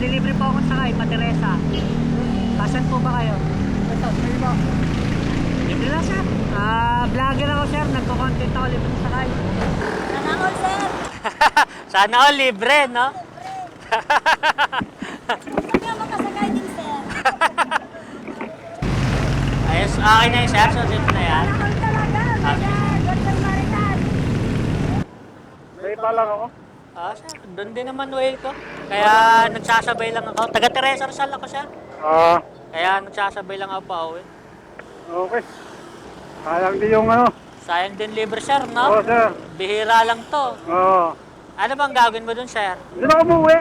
Manlilibre po akong sakay, pa-Teresa. Asan po ba kayo? Ito, may iba. Libre lang, sir. Vlogger ako, sir. Nagko-content ako, libre sakay. Sana all, sir. Sana all libre, no? Kami ang makasakay din, sir. Ayos, okay na yung sir. So, dito na yan. Sana all talaga. Good kay Maritan. May iba lang ako. Sir, doon din naman way ko. Kaya nagsasabay lang ako. Taga Teresa Rizal ako, sir. Kaya nagsasabay lang ako pa uwi. Okay. Sayang din yung ano. Sayang din libre, sir, Oo, no? sir. Bihira lang to. Oo. Ano bang gagawin mo dun, sir? Hindi na ako umuwi.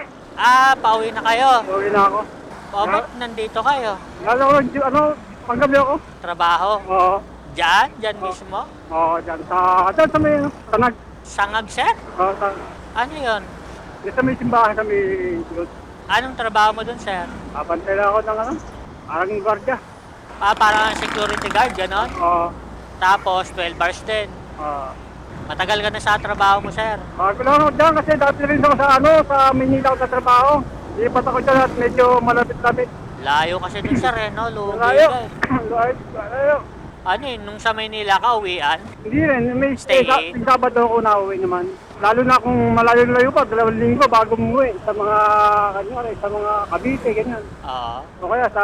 Pauwi na kayo. Uwi na ako. Ba't nandito kayo? Lalo ko, ano, panggabi ako. Trabaho? Oo. Diyan? Diyan mismo? Oo, dyan sa may, ano, tanag. Sangag, sir? Oo, Ano yon? sa may simbahan, sa may, Anong trabaho mo dun, sir? Pantay lang ako ng ano, parang gwardiya. Parang security guard, gano'n? Oo. Tapos, 12 hours din. Oo. Matagal ka na sa trabaho mo, sir. Bago lang ako dyan kasi dati rin ako sa ano, sa Manila ako sa trabaho. Lipat ako dyan at medyo malapit-lapit. Layo kasi dun, sir, eh, no? Lugi Layo. ka, eh. Layo. Ano yun, nung sa Maynila ka, uwian? Hindi rin, may Stay. Sabado ako nauwi naman. Lalo na kung malayo-layo pa, 2 linggo bago umuwi sa mga, sa mga Cavite, ganyan. Oo. O kaya sa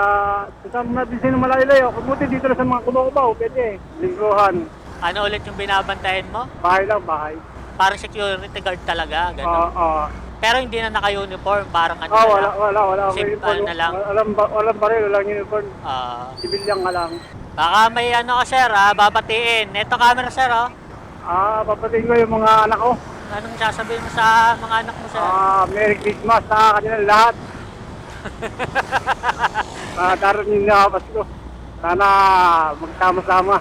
mga sino malayo-layo, kumuti dito na sa mga Kumakubaw, pwede, lingguhan. Ano ulit yung binabantayan mo? Bahay lang, bahay. Parang security guard talaga, Oo, gano'n. oo. Pero hindi na naka-uniform, parang ano Ah, na wala. lang. May Simple na lang. Walang baril, walang uniform. Civilian ka lang. Baka may ano ka, sir, babatiin. Ito camera, sir, oh. Papatiin ko yung mga anak ko. Anong sasabihin mo sa mga anak mo, sir? Merry Christmas sa kanilang lahat. Darating na Pasko. Sana magkama-sama.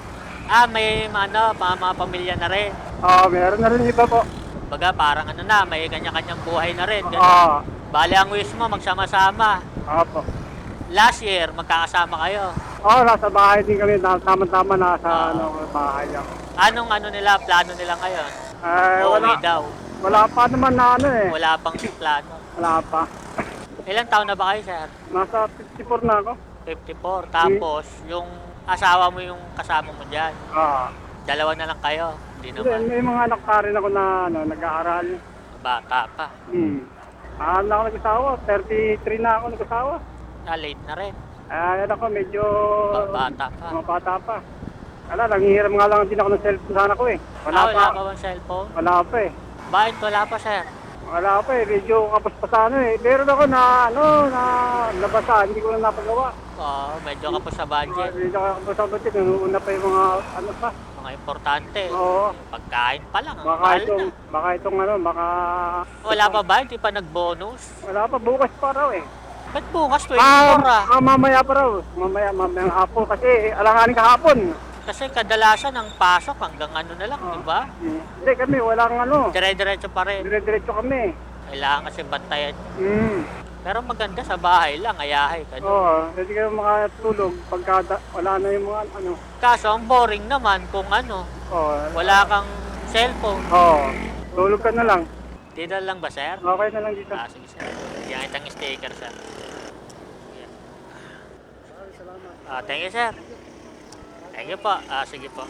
May mga pamilya na rin. Meron na rin iba po. Baga, parang ano na, may kanya-kanyang buhay na rin. Bali, ang wish mo, magsama-sama. Opo. Last year, magkakasama kayo. Nasa bahay din kami. Tama-tama nasa bahay lang. Anong plano nila ngayon? Uuwi daw. Wala pa naman na Wala pang plano. Wala pa. Ilang taon na ba kayo, sir? Nasa 54 na ako. 54. Tapos, yung asawa mo yung kasama mo dyan. Dalawa na lang kayo. Hindi naman. May mga anak pa rin ako na nag-aaral. Bata pa. Na ako nag-asawa. 33 na ako nag-asawa. Late na rin. Yan ako, medyo Bata pa. mga bata pa. Nangihiram nga lang din ako ng cellphone sana ko eh. Wala pa bang cellphone? Wala pa eh. Bakit wala pa, sir? Wala pa eh, medyo kapos pa sana eh. Meron ako na nabasa, hindi ko na napagawa. Medyo kapos sa budget. Medyo kapos sa budget, nanuuna pa yung mga pa. Mga importante. Oo. Pagkain pa lang, ang Baka mahal itong, na. baka... Wala pa ba? Hindi pa nag-bonus? Wala pa, bukas pa raw eh. Ba't bukas 24 Mamaya pa raw. Mamaya hapon kasi alanganin kahapon. Kasi kadalasan ang pasok hanggang ano na lang, di ba? Hindi kami, walang Dire-diretso pa rin. Dire-diretso kami. Kailangan kasi bantayan. Mm. Pero maganda sa bahay lang, ayahay ka doon. Oo, hindi kayo makatulog pagka wala na yung mga Kaso ang boring naman kung wala kang cellphone. Tulog ka na lang. Dito lang ba, sir? Okay na lang dito. Sige, sir. Yan itang sticker, sir. Thank you, sir. Thank you po. Sige po.